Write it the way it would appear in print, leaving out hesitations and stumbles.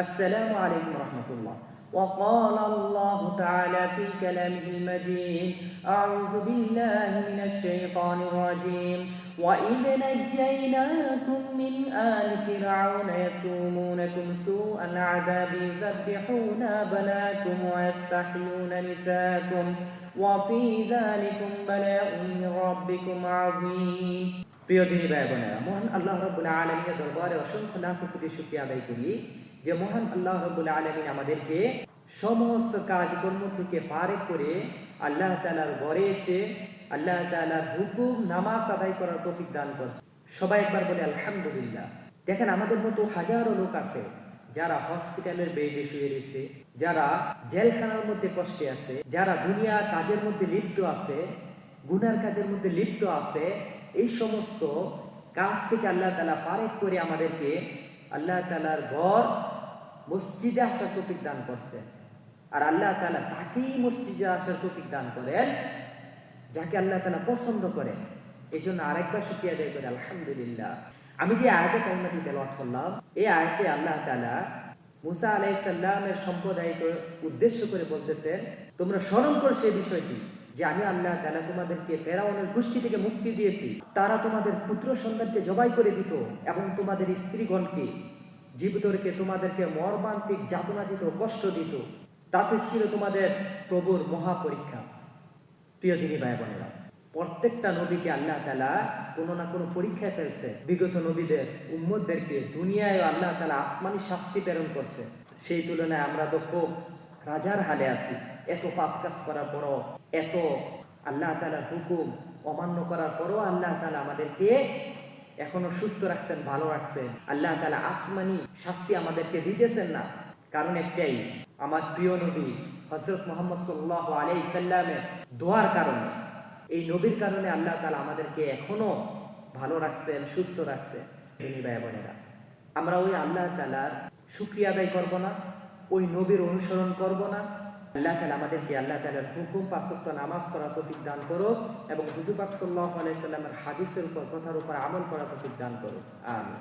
السلام عليكم ورحمة الله. وقال الله تعالى في كلامه المجيد: أعوذ بالله من الشيطان الرجيم. وإذ نجيناكم من آل فرعون يسومونكم سوء العذاب يذبحون أبناءكم ويستحيون نساءكم وفي ذلكم بلاء من ربكم عظيم. প্রিয় দিনী ভাই বোনেরা, মহান আল্লাহ রাব্বুল আলামিনের দরবারে অসংখ্য লাখ কোটি শুকরিয়া আদায় করি যে মহান আল্লাহ রাব্বুল আলামিন আমাদেরকে সমস্ত কাজকর্ম থেকে ফারেক করে আল্লাহ তাআলার ঘরে এসে আল্লাহ তাআলার হুকুম নামাজ আদায় করার তৌফিক দান করছে। সবাই একবার বলে আলহামদুলিল্লাহ। দেখেন, আমাদের মতো হাজারো লোক আছে যারা হসপিটালের বেডে শুয়ে রয়েছে, যারা জেলখানার মধ্যে কষ্টে আছে, যারা দুনিয়া কাজের মধ্যে লিপ্ত আছে, গুনার কাজের মধ্যে লিপ্ত আছে। এই সমস্ত কাজ থেকে আল্লাহ তাআলা ফারেক করে আমাদেরকে আল্লাহ তাআলার ঘর মসজিদে আসার তৌফিক দান করছে। আর আল্লাহ তাআলা তাকেই মসজিদে আসার তৌফিক দান করেন যাকে আল্লাহ তাআলা পছন্দ করেন। এই জন্য আরেকবার শুকরিয়া আদায় করে আলহামদুলিল্লাহ। আমি যে আয়াতে কারিমাটি তেলাওয়াত করলাম, এই আয়াতে আল্লাহ তাআলা মুসা আলাইহিস সালামের সম্প্রদায়কে উদ্দেশ্য করে বলতেছেন, তোমরা স্মরণ করো সেই বিষয়টি যে আমি আল্লাহ তাআলা তোমাদেরকে ফেরাউনের গোষ্ঠী থেকে মুক্তি দিয়েছি। তারা তোমাদের পুত্র সন্তানকে জবাই করে দিত এবং তোমাদের স্ত্রীগণকে জীবিত রেখে তোমাদেরকে মর্মান্তিক যাতনা দিত, কষ্ট দিত। তাতে ছিল তোমাদের প্রভুর মহা পরীক্ষা। প্রিয় দিনী ভাই বোনেরা, প্রত্যেকটা নবীকে আল্লাহ তাআলা কোনো না কোনো পরীক্ষায় ফেলছে। বিগত নবীদের উম্মতদেরকে দুনিয়ায় আল্লাহ তাআলা আসমানি শাস্তি প্রেরণ করছে। সেই তুলনায় আমরা তো খুব রাজার হালে আছি। এত পাপ কাজ করার পরও, এত আল্লাহ তাআলার হুকুম অমান্য করার পরও আল্লাহ তাআলা আমাদেরকে এখনো সুস্থ রাখছেন, ভালো রাখছেন। আল্লাহ তাআলা আসমানি শাস্তি আমাদেরকে দিতেছেন না। কারণ একটাই, আমার প্রিয় নবী হযরত মুহাম্মদ সাল্লাল্লাহু আলাইহি সাল্লামের দোয়ার কারণে, এই নবীর কারণে আল্লাহ তাআলা আমাদেরকে এখনো ভালো রাখছেন, সুস্থ রাখছেন। দিনী ভাই বোনেরা, আমরা ওই আল্লাহ তাআলার শুকরিয়া আদায় করব না, ওই নবীর অনুসরণ করব না। আল্লাহ তাআলা আমাদেরকে আল্লাহ তাআলার হুকুম পাঁচ ওয়াক্ত নামাজ পড়ার তৌফিক দান করুক এবং হুজুর পাক সাল্লাল্লাহু আলাইহি সাল্লামের হাদিসের উপর, কথার উপর আমল করার তৌফিক দান করুক। আমিন।